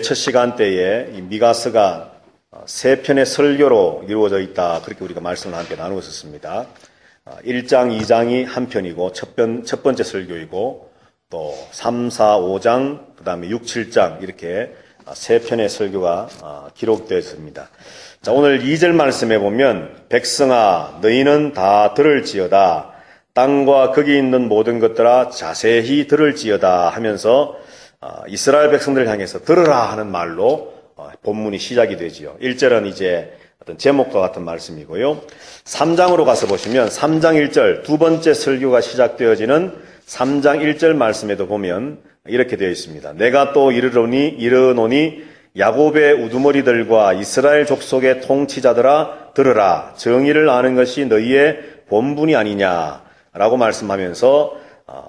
첫 시간대에 이 미가서가 세 편의 설교로 이루어져 있다. 그렇게 우리가 말씀을 함께 나누었습니다. 1장, 2장이 한 편이고 첫 번째 설교이고 또 3, 4, 5장, 그 다음에 6, 7장 이렇게 세 편의 설교가 기록되어 있습니다. 자, 오늘 2절 말씀에 보면 백성아 너희는 다 들을지어다. 땅과 거기 있는 모든 것들아 자세히 들을지어다 하면서 이스라엘 백성들을 향해서 들으라 하는 말로 본문이 시작이 되지요. 1절은 이제 어떤 제목과 같은 말씀이고요. 3장으로 가서 보시면 3장 1절 두 번째 설교가 시작되어지는 3장 1절 말씀에도 보면 이렇게 되어 있습니다. 내가 또 이르노니 야곱의 우두머리들과 이스라엘 족속의 통치자들아 들으라. 정의를 아는 것이 너희의 본분이 아니냐라고 말씀하면서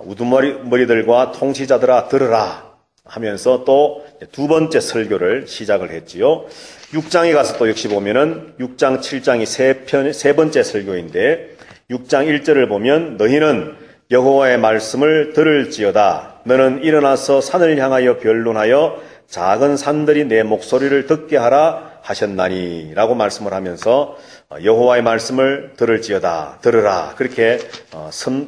우두머리들과 통치자들아 들으라 하면서 또 두 번째 설교를 시작을 했지요. 6장에 가서 또 역시 보면은 6장, 7장이 세 번째 설교인데 6장 1절을 보면 너희는 여호와의 말씀을 들을지어다. 너는 일어나서 산을 향하여 변론하여 작은 산들이 내 목소리를 듣게 하라 하셨나니 라고 말씀을 하면서 여호와의 말씀을 들을지어다. 들으라. 그렇게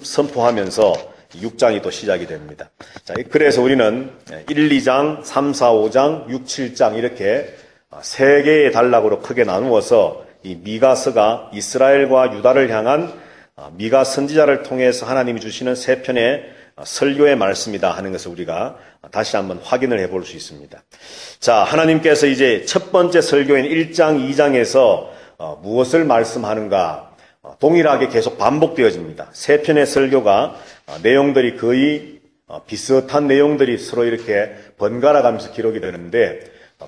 선포하면서 6장이 또 시작이 됩니다. 자, 그래서 우리는 1, 2장, 3, 4, 5장, 6, 7장 이렇게 세 개의 단락으로 크게 나누어서 이 미가서가 이스라엘과 유다를 향한 미가 선지자를 통해서 하나님이 주시는 세 편의 설교의 말씀이다 하는 것을 우리가 다시 한번 확인을 해볼 수 있습니다. 자, 하나님께서 이제 첫 번째 설교인 1장, 2장에서 무엇을 말씀하는가 동일하게 계속 반복되어집니다. 세 편의 설교가 내용들이 거의 비슷한 내용들이 서로 이렇게 번갈아 가면서 기록이 되는데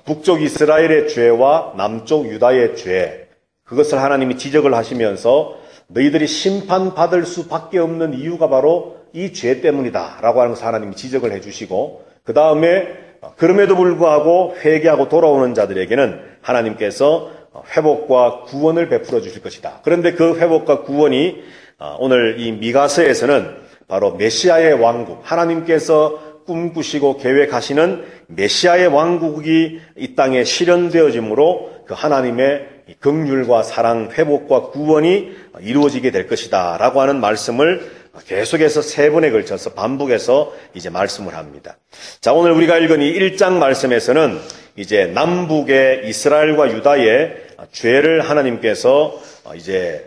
북쪽 이스라엘의 죄와 남쪽 유다의 죄 그것을 하나님이 지적을 하시면서 너희들이 심판받을 수밖에 없는 이유가 바로 이 죄 때문이다 라고 하는 것을 하나님이 지적을 해주시고 그 다음에 그럼에도 불구하고 회개하고 돌아오는 자들에게는 하나님께서 회복과 구원을 베풀어 주실 것이다. 그런데 그 회복과 구원이 오늘 이 미가서에서는 바로 메시아의 왕국, 하나님께서 꿈꾸시고 계획하시는 메시아의 왕국이 이 땅에 실현되어지므로 그 하나님의 긍휼과 사랑, 회복과 구원이 이루어지게 될 것이다 라고 하는 말씀을 계속해서 세 번에 걸쳐서 반복해서 이제 말씀을 합니다. 자, 오늘 우리가 읽은 이 1장 말씀에서는 이제 남북의 이스라엘과 유다의 죄를 하나님께서 이제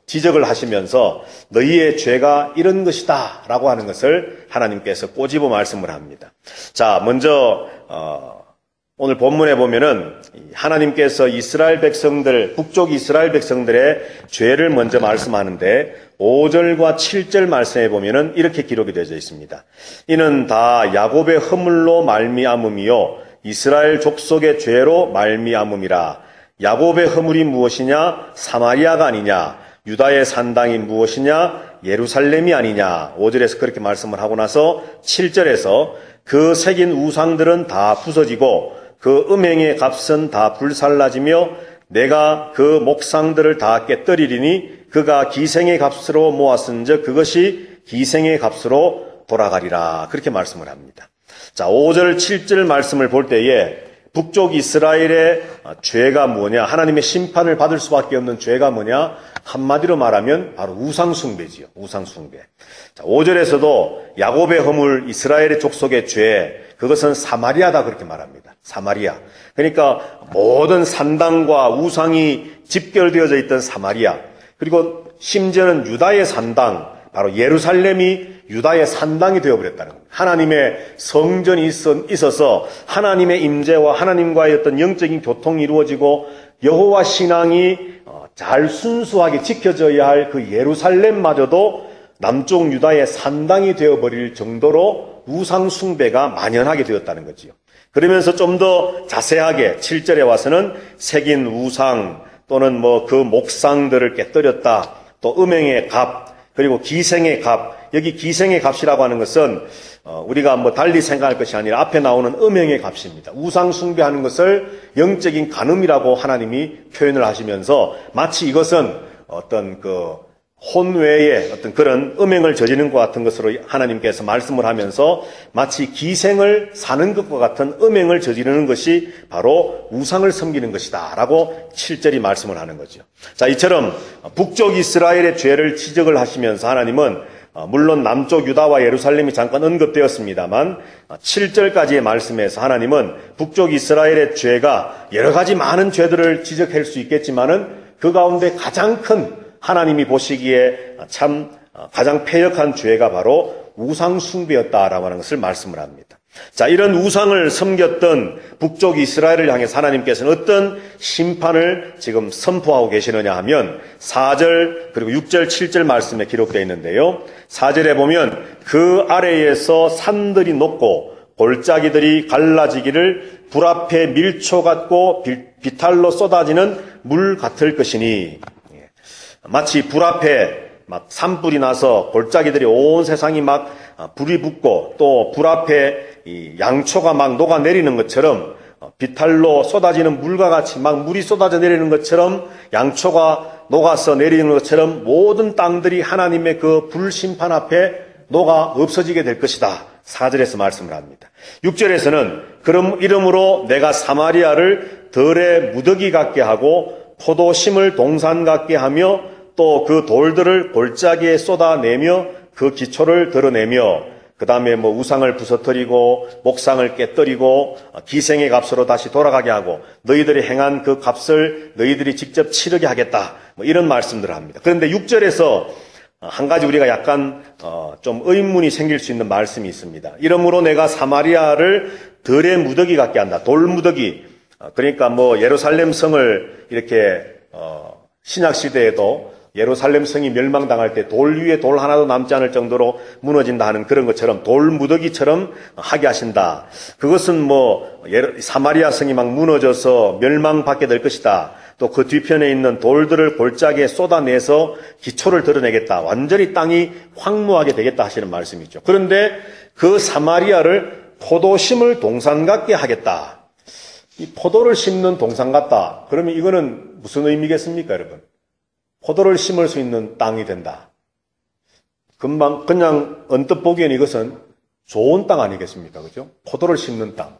지적을 하시면서 너희의 죄가 이런 것이다 라고 하는 것을 하나님께서 꼬집어 말씀을 합니다. 자, 먼저 오늘 본문에 보면은 하나님께서 이스라엘 백성들, 북쪽 이스라엘 백성들의 죄를 먼저 말씀하는데 5절과 7절 말씀에 보면은 이렇게 기록이 되어 있습니다. 이는 다 야곱의 허물로 말미암음이요 이스라엘 족속의 죄로 말미암음이라. 야곱의 허물이 무엇이냐? 사마리아가 아니냐? 유다의 산당이 무엇이냐? 예루살렘이 아니냐? 5절에서 그렇게 말씀을 하고 나서 7절에서 그 새긴 우상들은 다 부서지고 그 음행의 값은 다 불살라지며 내가 그 목상들을 다 깨뜨리리니 그가 기생의 값으로 모았은즉 그것이 기생의 값으로 돌아가리라. 그렇게 말씀을 합니다. 자, 5절, 7절 말씀을 볼 때에 북쪽 이스라엘의 죄가 뭐냐? 하나님의 심판을 받을 수밖에 없는 죄가 뭐냐? 한마디로 말하면 바로 우상숭배지요. 우상숭배. 자, 5절에서도 야곱의 허물, 이스라엘의 족속의 죄, 그것은 사마리아다 그렇게 말합니다. 사마리아. 그러니까 모든 산당과 우상이 집결되어져 있던 사마리아. 그리고 심지어는 유다의 산당, 바로 예루살렘이 유다의 산당이 되어버렸다는 겁니다. 하나님의 성전이 있어서 하나님의 임재와 하나님과의 어떤 영적인 교통이 이루어지고 여호와 신앙이 잘 순수하게 지켜져야 할 그 예루살렘마저도 남쪽 유다의 산당이 되어버릴 정도로 우상 숭배가 만연하게 되었다는 거지요. 그러면서 좀 더 자세하게 7절에 와서는 새긴 우상 또는 그 목상들을 깨뜨렸다. 또 음행의 값 그리고 기생의 값. 여기 기생의 값이라고 하는 것은 우리가 달리 생각할 것이 아니라 앞에 나오는 음행의 값입니다. 우상 숭배하는 것을 영적인 간음이라고 하나님이 표현을 하시면서 마치 이것은 어떤 혼외의 어떤 그런 음행을 저지르는 것 같은 것으로 하나님께서 말씀을 하면서 마치 기생을 사는 것과 같은 음행을 저지르는 것이 바로 우상을 섬기는 것이다 라고 7절이 말씀을 하는 거죠. 자, 이처럼 북쪽 이스라엘의 죄를 지적을 하시면서 하나님은 물론 남쪽 유다와 예루살렘이 잠깐 언급되었습니다만 7절까지의 말씀에서 하나님은 북쪽 이스라엘의 죄가 여러 가지 많은 죄들을 지적할 수 있겠지만은 그 가운데 가장 큰 하나님이 보시기에 참 가장 패역한 죄가 바로 우상 숭배였다라고 하는 것을 말씀을 합니다. 자, 이런 우상을 섬겼던 북쪽 이스라엘을 향해서 하나님께서는 어떤 심판을 지금 선포하고 계시느냐 하면 4절 그리고 6절 7절 말씀에 기록되어 있는데요. 4절에 보면 그 아래에서 산들이 녹고 골짜기들이 갈라지기를 불 앞에 밀초 같고 비탈로 쏟아지는 물 같을 것이니, 마치 불 앞에 막 산불이 나서 골짜기들이 온 세상이 막 불이 붙고 또 불 앞에 이 양초가 막 녹아내리는 것처럼 비탈로 쏟아지는 물과 같이 막 물이 쏟아져 내리는 것처럼 양초가 녹아서 내리는 것처럼 모든 땅들이 하나님의 그 불심판 앞에 녹아 없어지게 될 것이다. 4절에서 말씀을 합니다. 6절에서는 그럼 이러므로 내가 사마리아를 들의 무더기 같게 하고 포도심을 동산 같게 하며 또 그 돌들을 골짜기에 쏟아내며 그 기초를 드러내며 그 다음에 뭐 우상을 부서뜨리고 목상을 깨뜨리고 기생의 값으로 다시 돌아가게 하고 너희들이 행한 그 값을 너희들이 직접 치르게 하겠다. 뭐 이런 말씀들을 합니다. 그런데 6절에서 한 가지 우리가 약간 좀 의문이 생길 수 있는 말씀이 있습니다. 이러므로 내가 사마리아를 들의 무더기 같게 한다. 돌 무더기. 그러니까 뭐 예루살렘 성을 이렇게 신약 시대에도 예루살렘 성이 멸망당할 때 돌 위에 돌 하나도 남지 않을 정도로 무너진다 하는 그런 것처럼 돌 무더기처럼 하게 하신다. 그것은 뭐 사마리아 성이 막 무너져서 멸망받게 될 것이다. 또 그 뒤편에 있는 돌들을 골짜기에 쏟아내서 기초를 드러내겠다. 완전히 땅이 황무하게 되겠다 하시는 말씀이죠. 그런데 그 사마리아를 포도심을 동산 같게 하겠다. 이 포도를 심는 동산 같다. 그러면 이거는 무슨 의미겠습니까, 여러분? 포도를 심을 수 있는 땅이 된다. 금방 그냥 언뜻 보기에는 이것은 좋은 땅 아니겠습니까? 그죠? 포도를 심는 땅.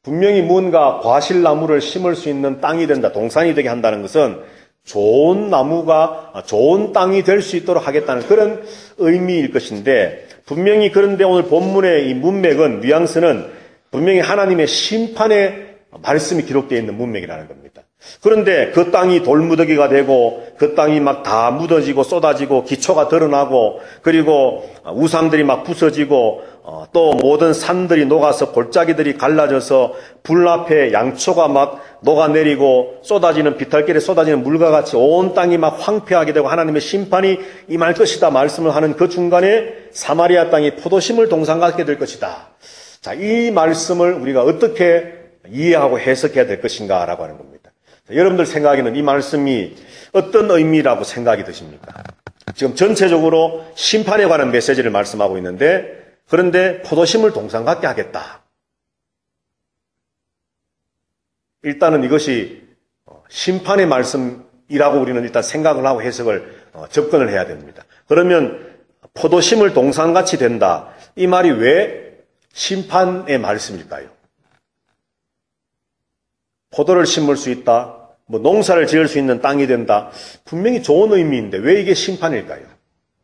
분명히 무언가 과실나무를 심을 수 있는 땅이 된다. 동산이 되게 한다는 것은 좋은 나무가 좋은 땅이 될 수 있도록 하겠다는 그런 의미일 것인데, 분명히 그런데 오늘 본문의 이 문맥은, 뉘앙스는 분명히 하나님의 심판의 말씀이 기록되어 있는 문맥이라는 겁니다. 그런데 그 땅이 돌무더기가 되고 그 땅이 막 다 묻어지고 쏟아지고 기초가 드러나고 그리고 우상들이 막 부서지고 또 모든 산들이 녹아서 골짜기들이 갈라져서 불 앞에 양초가 막 녹아내리고 쏟아지는 비탈길에 쏟아지는 물과 같이 온 땅이 막 황폐하게 되고 하나님의 심판이 임할 것이다 말씀을 하는 그 중간에 사마리아 땅이 포도심을 동산 같게 될 것이다. 자, 이 말씀을 우리가 어떻게 이해하고 해석해야 될 것인가라고 하는 겁니다. 여러분들 생각에는 이 말씀이 어떤 의미라고 생각이 드십니까? 지금 전체적으로 심판에 관한 메시지를 말씀하고 있는데, 그런데 포도심을 동산 같게 하겠다. 일단은 이것이 심판의 말씀이라고 우리는 일단 생각을 하고 해석을 접근을 해야 됩니다. 그러면 포도심을 동산같이 된다. 이 말이 왜 심판의 말씀일까요? 포도를 심을 수 있다. 뭐 농사를 지을 수 있는 땅이 된다. 분명히 좋은 의미인데 왜 이게 심판일까요?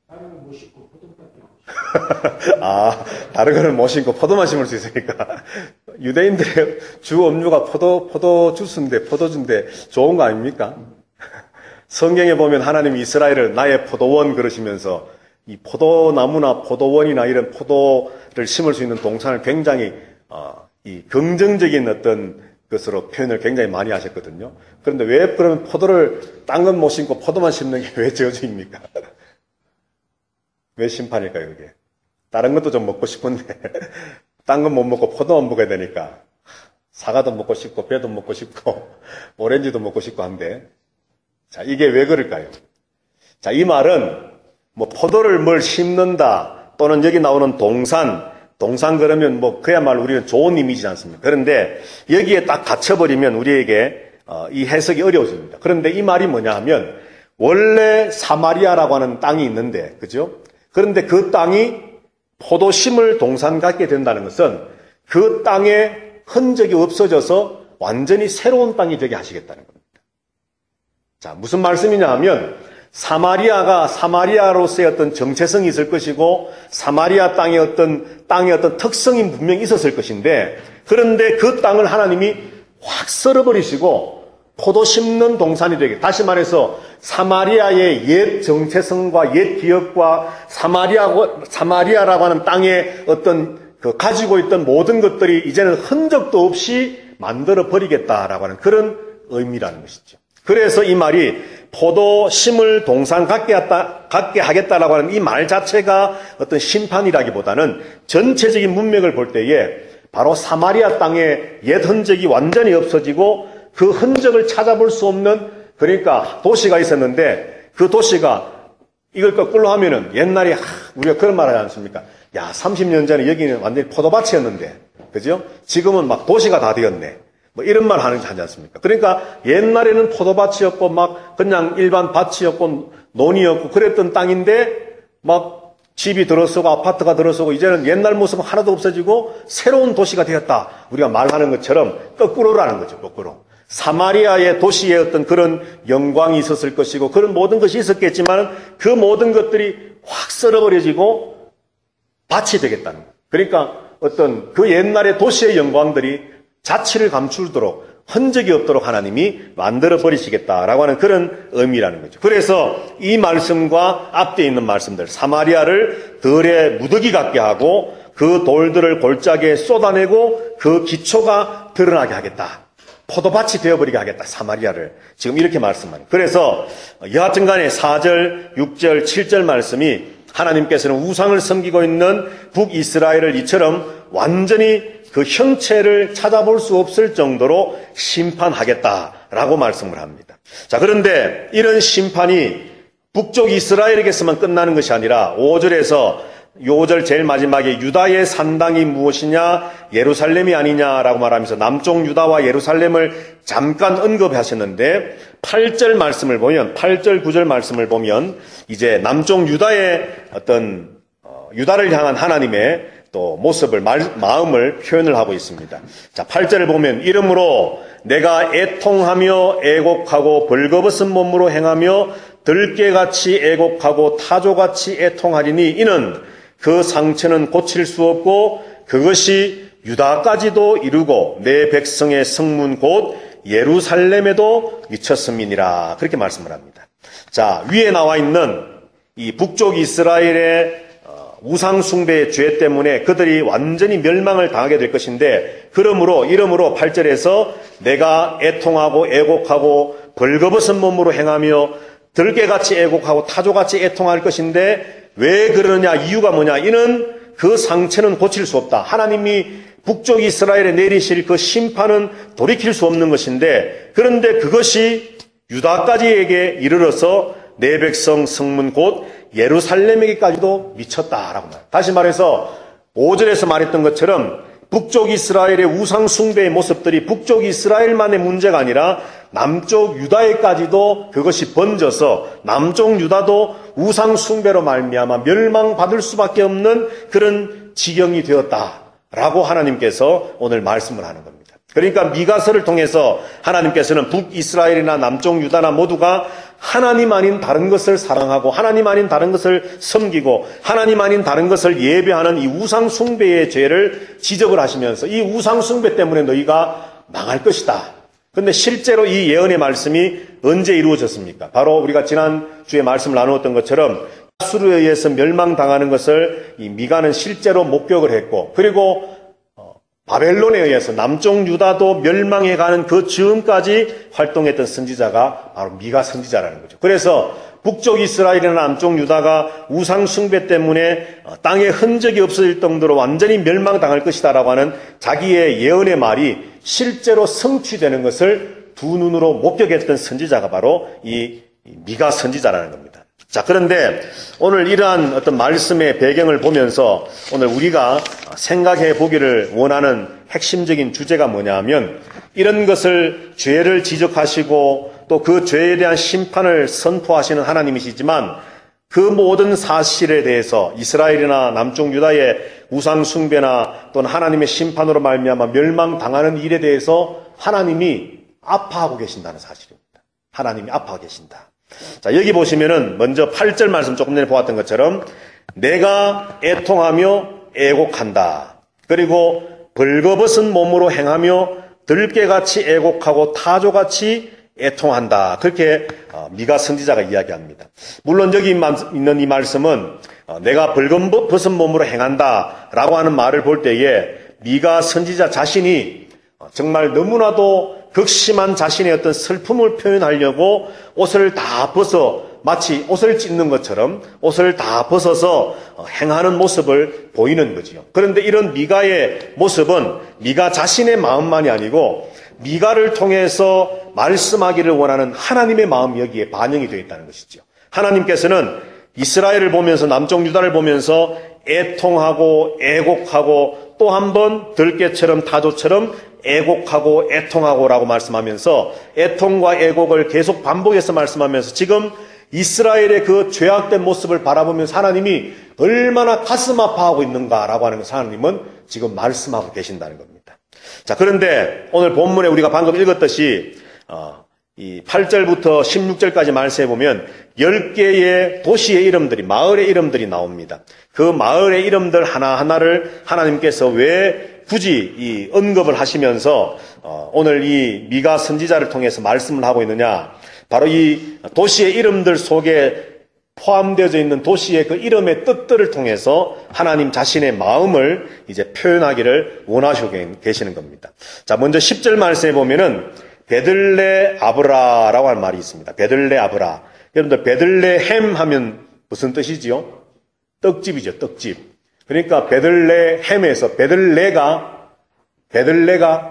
다른 건 못 심고 포도밖에 안 심고. 아, 다른 거는 못 심고 포도만 심을 수 있으니까. 유대인들의 주 음료가 포도 주스인데, 포도주인데 좋은 거 아닙니까? 성경에 보면 하나님이 이스라엘을 나의 포도원 그러시면서 이 포도나무나 포도원이나 이런 포도를 심을 수 있는 동산을 굉장히 이 긍정적인 어떤 것으로 표현을 굉장히 많이 하셨거든요. 그런데 왜 그러면 포도를 딴 건 못 심고 포도만 심는 게 왜 저주입니까? 왜 심판일까요, 그게? 다른 것도 좀 먹고 싶은데 딴 건 못 먹고 포도만 먹어야 되니까 사과도 먹고 싶고 배도 먹고 싶고 오렌지도 먹고 싶고 한데, 자, 이게 왜 그럴까요? 자, 이 말은 뭐 포도를 뭘 심는다 또는 여기 나오는 동산 그러면 뭐 그야말로 우리는 좋은 이미지지 않습니까? 그런데 여기에 딱 갇혀버리면 우리에게 이 해석이 어려워집니다. 그런데 이 말이 뭐냐 하면 원래 사마리아라고 하는 땅이 있는데, 그죠? 그런데 그 땅이 포도심을 동산 갖게 된다는 것은 그 땅에 흔적이 없어져서 완전히 새로운 땅이 되게 하시겠다는 겁니다. 자, 무슨 말씀이냐 하면 사마리아가 사마리아로서의 어떤 정체성이 있을 것이고 사마리아 땅의 어떤 특성이 분명히 있었을 것인데 그런데 그 땅을 하나님이 확 썰어버리시고 포도 심는 동산이 되게 다시 말해서 사마리아의 옛 정체성과 옛 기억과 사마리아라고 하는 땅의 어떤 그 가지고 있던 모든 것들이 이제는 흔적도 없이 만들어 버리겠다라고 하는 그런 의미라는 것이죠. 그래서 이 말이 포도 심을 동산 갖게 하겠다라고 하는 이 말 자체가 어떤 심판이라기보다는 전체적인 문맥을 볼 때에 바로 사마리아 땅의 옛 흔적이 완전히 없어지고 그 흔적을 찾아볼 수 없는 그러니까 도시가 있었는데 그 도시가 이걸 거꾸로 하면은 옛날에 우리가 그런 말 하지 않습니까? 야, 30년 전에 여기는 완전히 포도밭이었는데 그죠? 지금은 막 도시가 다 되었네. 뭐 이런 말 하지 않습니까? 그러니까 옛날에는 포도밭이었고 막 그냥 일반 밭이었고 논이었고 그랬던 땅인데 막 집이 들어서고 아파트가 들어서고 이제는 옛날 모습은 하나도 없어지고 새로운 도시가 되었다. 우리가 말하는 것처럼 거꾸로라는 거죠. 거꾸로. 사마리아의 도시의 어떤 그런 영광이 있었을 것이고 그런 모든 것이 있었겠지만 그 모든 것들이 확 썰어버려지고 밭이 되겠다는 거예요. 그러니까 어떤 그 옛날의 도시의 영광들이 자취를 감추도록 흔적이 없도록 하나님이 만들어 버리시겠다라고 하는 그런 의미라는 거죠. 그래서 이 말씀과 앞뒤에 있는 말씀들 사마리아를 들에 무더기 같게 하고 그 돌들을 골짜기에 쏟아내고 그 기초가 드러나게 하겠다. 포도밭이 되어버리게 하겠다. 사마리아를. 지금 이렇게 말씀합니다. 그래서 여하튼 간에 4절, 6절, 7절 말씀이 하나님께서는 우상을 섬기고 있는 북이스라엘을 이처럼 완전히 그 형체를 찾아볼 수 없을 정도로 심판하겠다라고 말씀을 합니다. 자, 그런데 이런 심판이 북쪽 이스라엘에게서만 끝나는 것이 아니라 5절에서 5절 제일 마지막에 유다의 산당이 무엇이냐 예루살렘이 아니냐라고 말하면서 남쪽 유다와 예루살렘을 잠깐 언급하셨는데 8절 말씀을 보면 8절 9절 말씀을 보면 이제 남쪽 유다의 어떤 유다를 향한 하나님의 또 모습을 마음을 표현을 하고 있습니다. 자, 8절을 보면 이러므로 내가 애통하며 애곡하고 벌거벗은 몸으로 행하며 들깨같이 애곡하고 타조같이 애통하리니 이는 그 상처는 고칠 수 없고 그것이 유다까지도 이루고 내 백성의 성문 곧 예루살렘에도 미쳤음이니라. 그렇게 말씀을 합니다. 자, 위에 나와 있는 이 북쪽 이스라엘의 우상 숭배의 죄 때문에 그들이 완전히 멸망을 당하게 될 것인데 이러므로 8절에서 내가 애통하고 애곡하고 벌거벗은 몸으로 행하며 들깨같이 애곡하고 타조같이 애통할 것인데 왜 그러느냐 이유가 뭐냐 이는 그 상처는 고칠 수 없다. 하나님이 북쪽 이스라엘에 내리실 그 심판은 돌이킬 수 없는 것인데 그런데 그것이 유다까지에게 이르러서 내 백성 성문 곧 예루살렘에게까지도 미쳤다라고 말합니다. 다시 말해서 5절에서 말했던 것처럼 북쪽 이스라엘의 우상 숭배의 모습들이 북쪽 이스라엘만의 문제가 아니라 남쪽 유다에까지도 그것이 번져서 남쪽 유다도 우상 숭배로 말미암아 멸망받을 수밖에 없는 그런 지경이 되었다라고 하나님께서 오늘 말씀을 하는 겁니다. 그러니까 미가서를 통해서 하나님께서는 북이스라엘이나 남쪽 유다나 모두가 하나님 아닌 다른 것을 사랑하고 하나님 아닌 다른 것을 섬기고 하나님 아닌 다른 것을 예배하는 이 우상 숭배의 죄를 지적을 하시면서 이 우상 숭배 때문에 너희가 망할 것이다. 그런데 실제로 이 예언의 말씀이 언제 이루어졌습니까? 바로 우리가 지난주에 말씀을 나누었던 것처럼 아수르에 의해서 멸망당하는 것을 이 미가는 실제로 목격을 했고 그리고 바벨론에 의해서 남쪽 유다도 멸망해가는 그 즈음까지 활동했던 선지자가 바로 미가 선지자라는 거죠. 그래서 북쪽 이스라엘이나 남쪽 유다가 우상 숭배 때문에 땅에 흔적이 없어질 정도로 완전히 멸망당할 것이다라고 하는 자기의 예언의 말이 실제로 성취되는 것을 두 눈으로 목격했던 선지자가 바로 이 미가 선지자라는 겁니다. 자, 그런데 오늘 이러한 어떤 말씀의 배경을 보면서 오늘 우리가 생각해 보기를 원하는 핵심적인 주제가 뭐냐 하면 이런 것을 죄를 지적하시고 또 그 죄에 대한 심판을 선포하시는 하나님이시지만 그 모든 사실에 대해서 이스라엘이나 남쪽 유다의 우상 숭배나 또는 하나님의 심판으로 말미암아 멸망당하는 일에 대해서 하나님이 아파하고 계신다는 사실입니다. 하나님이 아파하고 계신다. 자, 여기 보시면은 먼저 8절 말씀 조금 전에 보았던 것처럼 내가 애통하며 애곡한다. 그리고 벌거벗은 몸으로 행하며 들깨같이 애곡하고 타조같이 애통한다. 그렇게 미가 선지자가 이야기합니다. 물론 여기 있는 이 말씀은 내가 벌거벗은 몸으로 행한다라고 하는 말을 볼 때에 미가 선지자 자신이 정말 너무나도 극심한 자신의 어떤 슬픔을 표현하려고 옷을 다 벗어 마치 옷을 찢는 것처럼 옷을 다 벗어서 행하는 모습을 보이는 거지요. 그런데 이런 미가의 모습은 미가 자신의 마음만이 아니고 미가를 통해서 말씀하기를 원하는 하나님의 마음이 여기에 반영이 되어 있다는 것이죠. 하나님께서는 이스라엘을 보면서 남쪽 유다를 보면서 애통하고 애곡하고 또 한 번 들깨처럼 타조처럼 애곡하고 애통하고라고 말씀하면서 애통과 애곡을 계속 반복해서 말씀하면서 지금 이스라엘의 그 죄악된 모습을 바라보면서 하나님이 얼마나 가슴 아파하고 있는가라고 하는 것을 하나님은 지금 말씀하고 계신다는 겁니다. 자, 그런데 오늘 본문에 우리가 방금 읽었듯이 이 8절부터 16절까지 말씀해 보면 10개의 도시의 이름들이, 마을의 이름들이 나옵니다. 그 마을의 이름들 하나하나를 하나님께서 왜 굳이 이 언급을 하시면서 오늘 이 미가 선지자를 통해서 말씀을 하고 있느냐? 바로 이 도시의 이름들 속에 포함되어져 있는 도시의 그 이름의 뜻들을 통해서 하나님 자신의 마음을 이제 표현하기를 원하시고 계시는 겁니다. 자, 먼저 10절 말씀해 보면은 베들레 아브라라고 하는 말이 있습니다. 베들레 아브라. 여러분들 베들레헴 하면 무슨 뜻이지요? 떡집이죠, 떡집. 그러니까 베들레헴에서 베들레가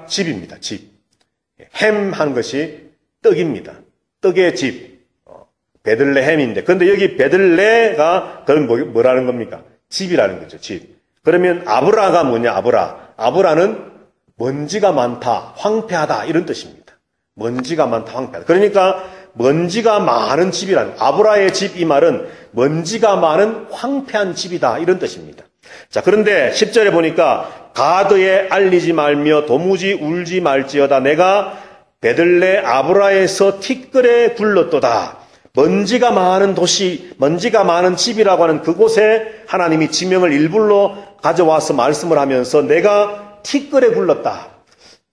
집입니다, 집. 햄 한 것이 떡입니다. 떡의 집. 베들레헴인데. 그런데 여기 베들레가 그건 뭐라는 겁니까? 집이라는 거죠, 집. 그러면 아브라가 뭐냐, 아브라. 아브라는 먼지가 많다, 황폐하다, 이런 뜻입니다. 먼지가 많다, 황폐하다. 그러니까 먼지가 많은 집이라는, 아브라의 집 이 말은 먼지가 많은 황폐한 집이다, 이런 뜻입니다. 자, 그런데 10절에 보니까 가드에 알리지 말며 도무지 울지 말지어다. 내가 베들레 아브라에서 티끌에 굴렀도다. 먼지가 많은 도시, 먼지가 많은 집이라고 하는 그곳에 하나님이 지명을 일부러 가져와서 말씀을 하면서 내가 티끌에 굴렀다.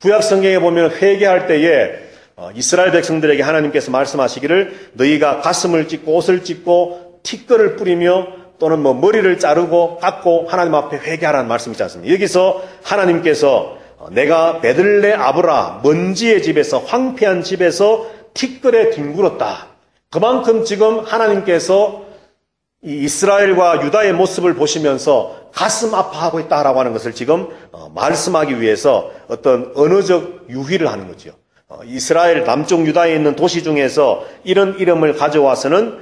구약 성경에 보면 회개할 때에 이스라엘 백성들에게 하나님께서 말씀하시기를 너희가 가슴을 찢고 옷을 찢고 티끌을 뿌리며 또는 뭐 머리를 자르고 깎고 하나님 앞에 회개하라는 말씀이 있지 않습니까? 여기서 하나님께서 내가 베들레 아브라 먼지의 집에서 황폐한 집에서 티끌에 뒹굴었다. 그만큼 지금 하나님께서 이 이스라엘과 유다의 모습을 보시면서 가슴 아파하고 있다라고 하는 것을 지금 말씀하기 위해서 어떤 언어적 유희를 하는 거죠. 이스라엘 남쪽 유다에 있는 도시 중에서 이런 이름을 가져와서는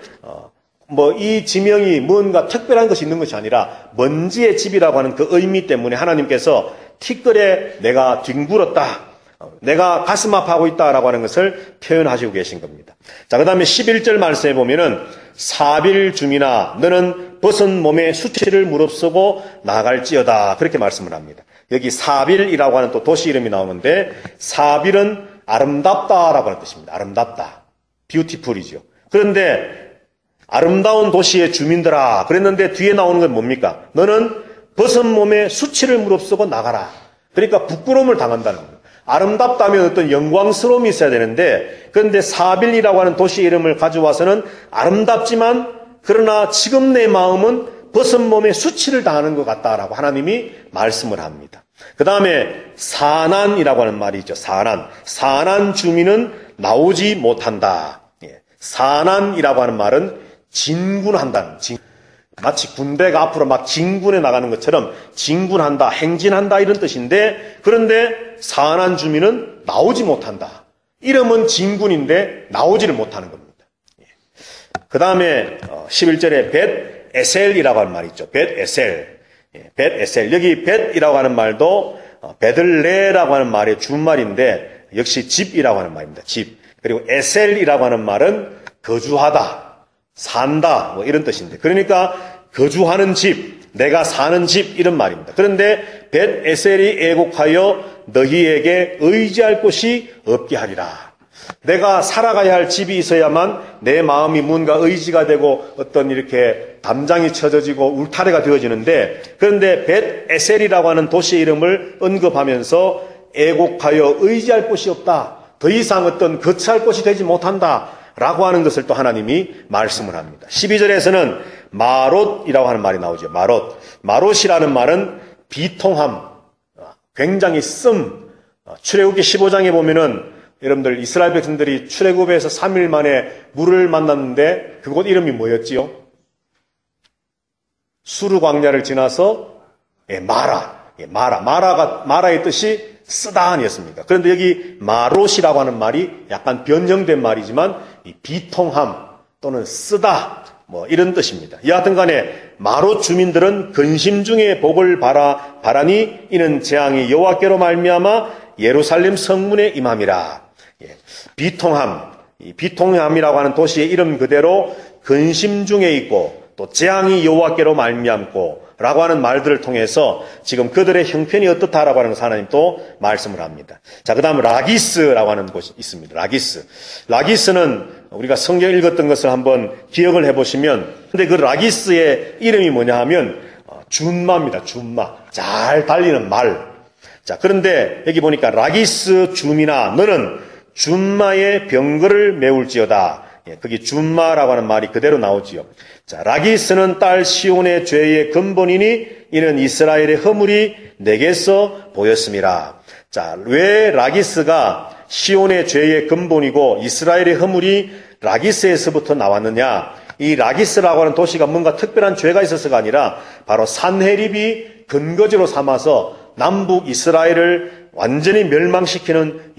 뭐 이 지명이 뭔가 특별한 것이 있는 것이 아니라 먼지의 집이라고 하는 그 의미 때문에 하나님께서 티끌에 내가 뒹굴었다. 내가 가슴 아파하고 있다라고 하는 것을 표현하시고 계신 겁니다. 자, 그 다음에 11절 말씀에 보면은 사빌 주민아 너는 벗은 몸에 수치를 무릅쓰고 나갈지어다. 그렇게 말씀을 합니다. 여기 사빌이라고 하는 또 도시 이름이 나오는데 사빌은 아름답다라고 하는 뜻입니다. 아름답다. 뷰티풀이죠. 그런데 아름다운 도시의 주민들아 그랬는데 뒤에 나오는 건 뭡니까? 너는 벗은 몸에 수치를 무릅쓰고 나가라. 그러니까 부끄러움을 당한다는 거예요. 아름답다면 어떤 영광스러움이 있어야 되는데 그런데 사빌이라고 하는 도시 이름을 가져와서는 아름답지만 그러나 지금 내 마음은 벗은 몸에 수치를 당하는 것 같다라고 하나님이 말씀을 합니다. 그 다음에 사난이라고 하는 말이 있죠. 사난 주민은 나오지 못한다. 사난이라고 하는 말은 진군한다는, 마치 군대가 앞으로 막 진군해 나가는 것처럼 진군한다, 행진한다 이런 뜻인데 그런데 사난 주민은 나오지 못한다. 이름은 진군인데 나오지를 못하는 겁니다. 그 다음에 11절에 벳 에셀이라고 하는 말이 있죠. 벳 에셀. 벳 에셀. 여기 벳이라고 하는 말도 베들레라고 하는 말의 준말인데 역시 집이라고 하는 말입니다. 집. 그리고 에셀이라고 하는 말은 거주하다, 산다, 뭐 이런 뜻인데. 그러니까 거주하는 집, 내가 사는 집 이런 말입니다. 그런데 벳 에셀이 애곡하여 너희에게 의지할 곳이 없게 하리라. 내가 살아가야 할 집이 있어야만 내 마음이 뭔가 의지가 되고 어떤 이렇게 담장이 쳐져지고 울타리가 되어지는데, 그런데 벳 에셀이라고 하는 도시의 이름을 언급하면서 애곡하여 의지할 곳이 없다, 더 이상 어떤 거처할 곳이 되지 못한다 라고 하는 것을 또 하나님이 말씀을 합니다. 12절에서는 마롯이라고 하는 말이 나오죠. 마롯이라는 말은 비통함, 굉장히 출애굽기 15장에 보면은 여러분들 이스라엘 백성들이 출애굽에서 3일 만에 물을 만났는데 그곳 이름이 뭐였지요? 수르 광야를 지나서 마라의 뜻이 쓰다 아니었습니까? 그런데 여기 마롯이라고 하는 말이 약간 변형된 말이지만 이 비통함 또는 쓰다 뭐 이런 뜻입니다. 여하튼 간에 마롯 주민들은 근심 중에 복을 바라니 이는 재앙이 여호와께로 말미암아 예루살렘 성문에 임함이라. 비통함, 이 비통함이라고 하는 도시의 이름 그대로 근심 중에 있고 또 재앙이 여호와께로 말미암고 라고 하는 말들을 통해서 지금 그들의 형편이 어떻다라고 하는 것을 하나님 또 말씀을 합니다. 자, 그 다음 라기스라고 하는 곳이 있습니다. 라기스는 우리가 성경 읽었던 것을 한번 기억을 해보시면, 근데 그 라기스의 이름이 뭐냐 하면 준마입니다. 준마. 잘 달리는 말. 자, 그런데 여기 보니까 라기스 주민아 너는 준마의 병거를 메울지어다. 거기 준마라고 하는 말이 그대로 나오지요. 자, 라기스는 딸 시온의 죄의 근본이니 이는 이스라엘의 허물이 내게서 보였음이라. 자, 왜 라기스가 시온의 죄의 근본이고 이스라엘의 허물이 라기스에서부터 나왔느냐? 이 라기스라고 하는 도시가 뭔가 특별한 죄가 있어서가 아니라 바로 산헤립이 근거지로 삼아서 남북 이스라엘을 완전히 멸망시키는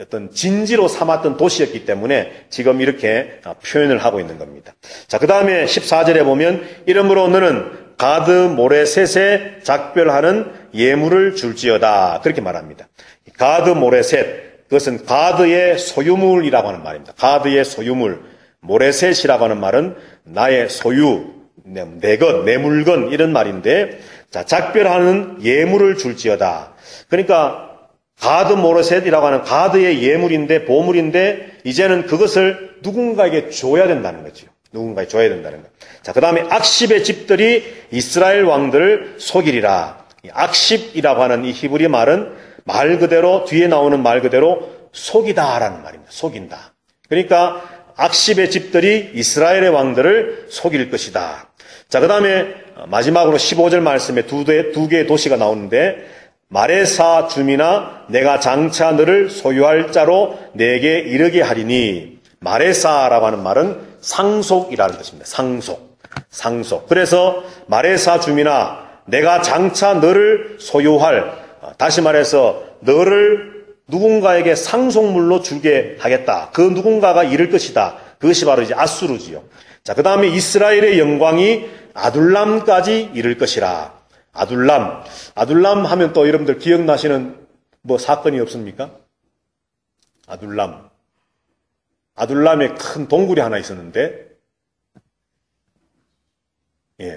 어떤 진지로 삼았던 도시였기 때문에 지금 이렇게 표현을 하고 있는 겁니다. 자, 그 다음에 14절에 보면 이러므로 너는 가드 모레셋에 작별하는 예물을 줄지어다 그렇게 말합니다. 가드 모레셋, 그것은 가드의 소유물이라고 하는 말입니다. 가드의 소유물, 모레셋이라고 하는 말은 나의 소유, 내 것, 내 물건 이런 말인데, 자, 작별하는 예물을 줄지어다. 그러니까 가드 모레셋이라고 하는 가드의 예물인데, 보물인데 이제는 그것을 누군가에게 줘야 된다는 거죠. 누군가에게 줘야 된다는 것. 자, 그 다음에 악십의 집들이 이스라엘 왕들을 속이리라. 악십이라고 하는 이 히브리 말은 말 그대로, 뒤에 나오는 말 그대로 속이다라는 말입니다. 속인다. 그러니까 악십의 집들이 이스라엘의 왕들을 속일 것이다. 자, 그 다음에 마지막으로 15절 말씀에 두 개의 도시가 나오는데, 마레사 주민아 내가 장차 너를 소유할 자로 내게 이르게 하리니. 마레사라고 하는 말은 상속이라는 뜻입니다. 상속. 그래서 마레사 주민아 내가 장차 너를 소유할, 다시 말해서 너를 누군가에게 상속물로 주게 하겠다. 그 누군가가 이를 것이다. 그것이 바로 이제 아수르지요. 자, 그 다음에 이스라엘의 영광이 아둘람까지 이를 것이라. 아둘람 하면 또 여러분들 기억나시는 뭐 사건이 없습니까? 아둘람에 큰 동굴이 하나 있었는데,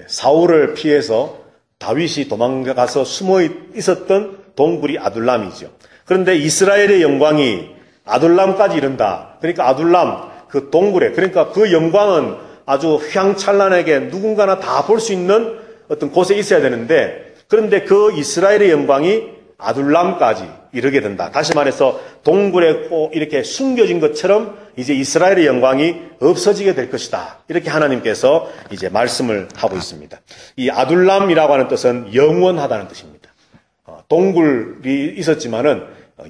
사울을 피해서 다윗이 도망가서 숨어 있었던 동굴이 아둘람이죠. 그런데 이스라엘의 영광이 아둘람까지 이른다. 그러니까 아둘람 그 동굴에, 그러니까 그 영광은 아주 휘황찬란하게 누군가나 다 볼 수 있는 어떤 곳에 있어야 되는데, 그런데 그 이스라엘의 영광이 아둘람까지 이르게 된다. 다시 말해서 동굴에 꼭 이렇게 숨겨진 것처럼 이제 이스라엘의 영광이 없어지게 될 것이다. 이렇게 하나님께서 이제 말씀을 하고 있습니다. 이 아둘람이라고 하는 뜻은 영원하다는 뜻입니다. 동굴이 있었지만은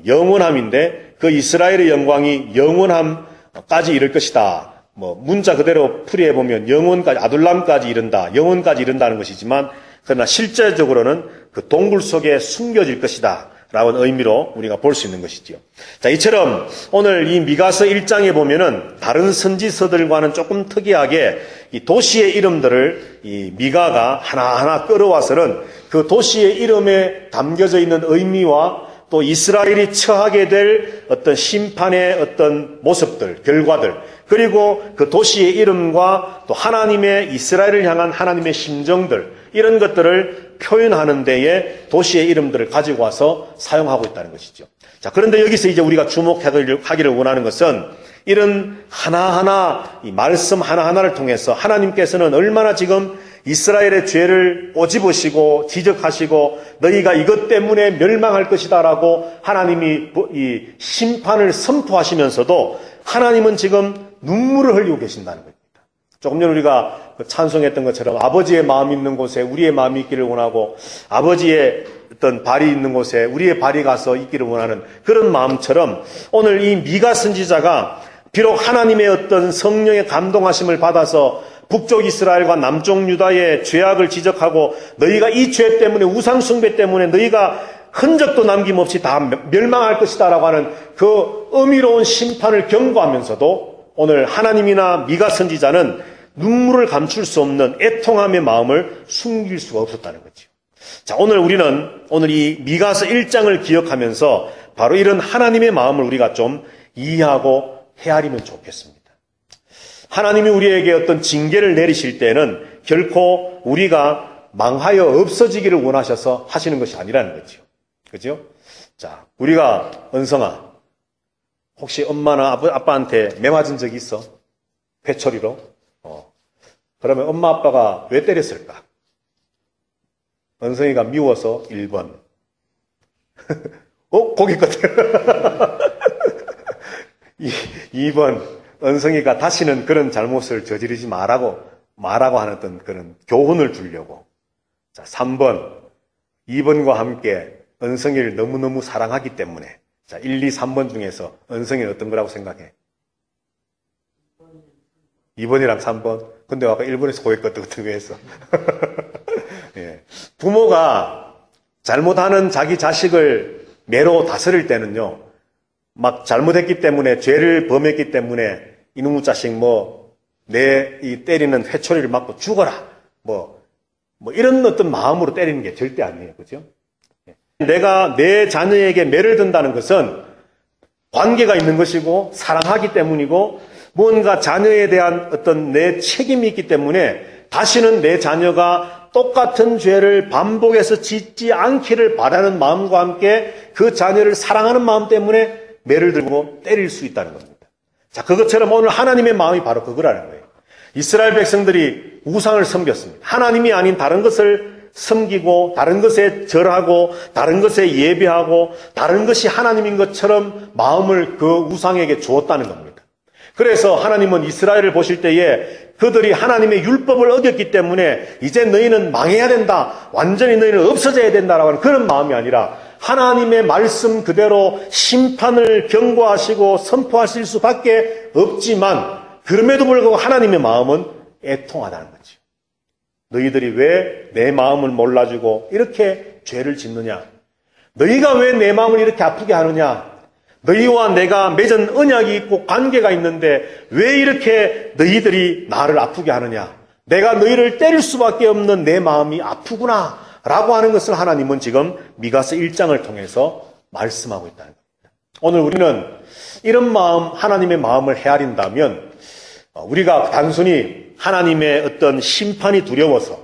영원함인데 그 이스라엘의 영광이 영원함까지 이를 것이다. 뭐 문자 그대로 풀이해 보면 영원까지, 아둘람까지 이른다, 영원까지 이른다는 것이지만, 그러나 실제적으로는 그 동굴 속에 숨겨질 것이다 라는 의미로 우리가 볼 수 있는 것이지요. 자, 이처럼 오늘 이 미가서 1장에 보면은 다른 선지서들과는 조금 특이하게 이 도시의 이름들을 이 미가가 하나하나 끌어와서는 그 도시의 이름에 담겨져 있는 의미와 또 이스라엘이 처하게 될 어떤 심판의 어떤 모습들, 결과들, 그리고 그 도시의 이름과 또 하나님의 이스라엘을 향한 하나님의 심정들, 이런 것들을 표현하는 데에 도시의 이름들을 가지고 와서 사용하고 있다는 것이죠. 자, 그런데 여기서 이제 우리가 주목하기를 원하는 것은 이런 하나하나, 이 말씀 하나하나를 통해서 하나님께서는 얼마나 지금 이스라엘의 죄를 꼬집으시고 지적하시고 너희가 이것 때문에 멸망할 것이다라고 하나님이 이 심판을 선포하시면서도 하나님은 지금 눈물을 흘리고 계신다는 겁니다. 조금 전에 우리가 찬송했던 것처럼 아버지의 마음이 있는 곳에 우리의 마음이 있기를 원하고 아버지의 어떤 발이 있는 곳에 우리의 발이 가서 있기를 원하는 그런 마음처럼 오늘 이 미가 선지자가 비록 하나님의 어떤 성령의 감동하심을 받아서 북쪽 이스라엘과 남쪽 유다의 죄악을 지적하고 너희가 이 죄 때문에 우상 숭배 때문에 너희가 흔적도 남김없이 다 멸망할 것이다 라고 하는 그 의미로운 심판을 경고하면서도 오늘 하나님이나 미가 선지자는 눈물을 감출 수 없는 애통함의 마음을 숨길 수가 없었다는 거죠. 자, 우리는 이 미가서 1장을 기억하면서 바로 이런 하나님의 마음을 우리가 좀 이해하고 헤아리면 좋겠습니다. 하나님이 우리에게 어떤 징계를 내리실 때는 결코 우리가 망하여 없어지기를 원하셔서 하시는 것이 아니라는 거죠. 그죠? 자, 우리가 은성아, 혹시 엄마나 아빠한테 매 맞은 적이 있어? 회초리로? 그러면 엄마 아빠가 왜 때렸을까? 은성이가 미워서 1번. 고기 같아. 2번. 은성이가 다시는 그런 잘못을 저지르지 말라고 하는 어떤 그런 교훈을 주려고. 자, 3번. 2번과 함께 은성이를 너무너무 사랑하기 때문에. 자, 1, 2, 3번 중에서 은성이는 어떤 거라고 생각해? 2번이랑 3번. 근데 아까 1번에서 고했거든, 왜 했어? 예. 부모가 잘못하는 자기 자식을 매로 다스릴 때는요, 막 잘못했기 때문에, 죄를 범했기 때문에, 이놈의 자식 이 때리는 회초리를 맞고 죽어라. 이런 어떤 마음으로 때리는 게 절대 아니에요. 그죠? 내가 내 자녀에게 매를 든다는 것은 관계가 있는 것이고, 사랑하기 때문이고, 뭔가 자녀에 대한 어떤 내 책임이 있기 때문에 다시는 내 자녀가 똑같은 죄를 반복해서 짓지 않기를 바라는 마음과 함께 그 자녀를 사랑하는 마음 때문에 매를 들고 때릴 수 있다는 겁니다. 자, 그것처럼 오늘 하나님의 마음이 바로 그거라는 거예요. 이스라엘 백성들이 우상을 섬겼습니다. 하나님이 아닌 다른 것을 섬기고 다른 것에 절하고 다른 것에 예배하고 다른 것이 하나님인 것처럼 마음을 그 우상에게 주었다는 겁니다. 그래서 하나님은 이스라엘을 보실 때에 그들이 하나님의 율법을 어겼기 때문에 이제 너희는 망해야 된다. 완전히 너희는 없어져야 된다라고 하는 그런 마음이 아니라 하나님의 말씀 그대로 심판을 경고하시고 선포하실 수밖에 없지만 그럼에도 불구하고 하나님의 마음은 애통하다는 거죠. 너희들이 왜 내 마음을 몰라주고 이렇게 죄를 짓느냐? 너희가 왜 내 마음을 이렇게 아프게 하느냐? 너희와 내가 맺은 언약이 있고 관계가 있는데 왜 이렇게 너희들이 나를 아프게 하느냐? 내가 너희를 때릴 수밖에 없는 내 마음이 아프구나 라고 하는 것을 하나님은 지금 미가서 1장을 통해서 말씀하고 있다는 겁니다. 오늘 우리는 이런 마음, 하나님의 마음을 헤아린다면 우리가 단순히 하나님의 어떤 심판이 두려워서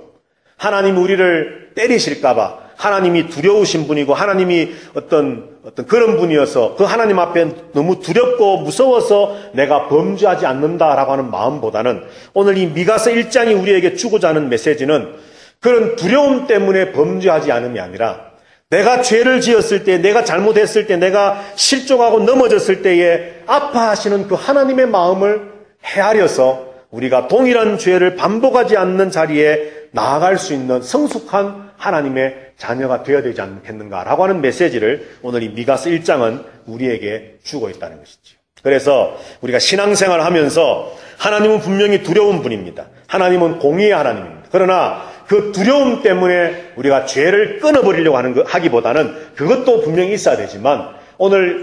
하나님이 우리를 때리실까봐 하나님이 두려우신 분이고 하나님이 어떤 그런 분이어서 그 하나님 앞에 너무 두렵고 무서워서 내가 범죄하지 않는다라고 하는 마음보다는 오늘 이 미가서 1장이 우리에게 주고자 하는 메시지는 그런 두려움 때문에 범죄하지 않음이 아니라 내가 죄를 지었을 때, 내가 잘못했을 때, 내가 실족하고 넘어졌을 때에 아파하시는 그 하나님의 마음을 헤아려서 우리가 동일한 죄를 반복하지 않는 자리에 나아갈 수 있는 성숙한 하나님의 자녀가 되어야 되지 않겠는가라고 하는 메시지를 오늘 이 미가서 1장은 우리에게 주고 있다는 것이죠. 그래서 우리가 신앙생활을 하면서 하나님은 분명히 두려운 분입니다. 하나님은 공의의 하나님입니다. 그러나 그 두려움 때문에 우리가 죄를 끊어버리려고 하기보다는 그것도 분명히 있어야 되지만 오늘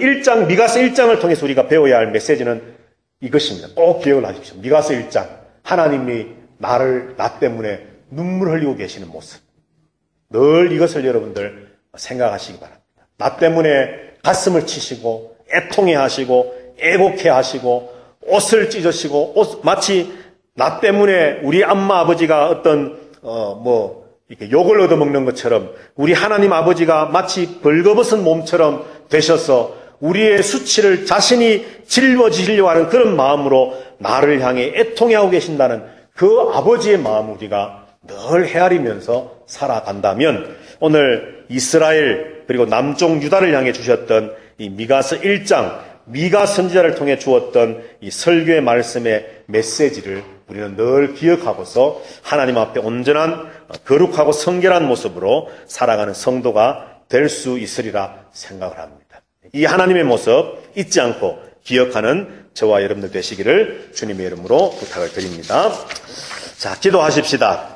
미가서 1장을 통해서 우리가 배워야 할 메시지는 이것입니다. 꼭 기억을 하십시오. 미가서 1장. 하나님이 나 때문에 눈물 흘리고 계시는 모습. 늘 이것을 여러분들 생각하시기 바랍니다. 나 때문에 가슴을 치시고 애통해 하시고 애곡해 하시고 옷을 찢으시고 마치 나 때문에 우리 엄마 아버지가 어떤 이렇게 욕을 얻어먹는 것처럼 우리 하나님 아버지가 마치 벌거벗은 몸처럼 되셔서 우리의 수치를 자신이 짊어지시려고 하는 그런 마음으로 나를 향해 애통해하고 계신다는 그 아버지의 마음을 우리가 늘 헤아리면서 살아간다면 오늘 이스라엘 그리고 남쪽 유다를 향해 주셨던 이 미가서 1장 미가 선지자를 통해 주었던 이 설교의 말씀의 메시지를 우리는 늘 기억하고서 하나님 앞에 온전한 거룩하고 성결한 모습으로 살아가는 성도가 될 수 있으리라 생각을 합니다. 이 하나님의 모습 잊지 않고 기억하는 저와 여러분들 되시기를 주님의 이름으로 부탁을 드립니다. 자, 기도하십시다.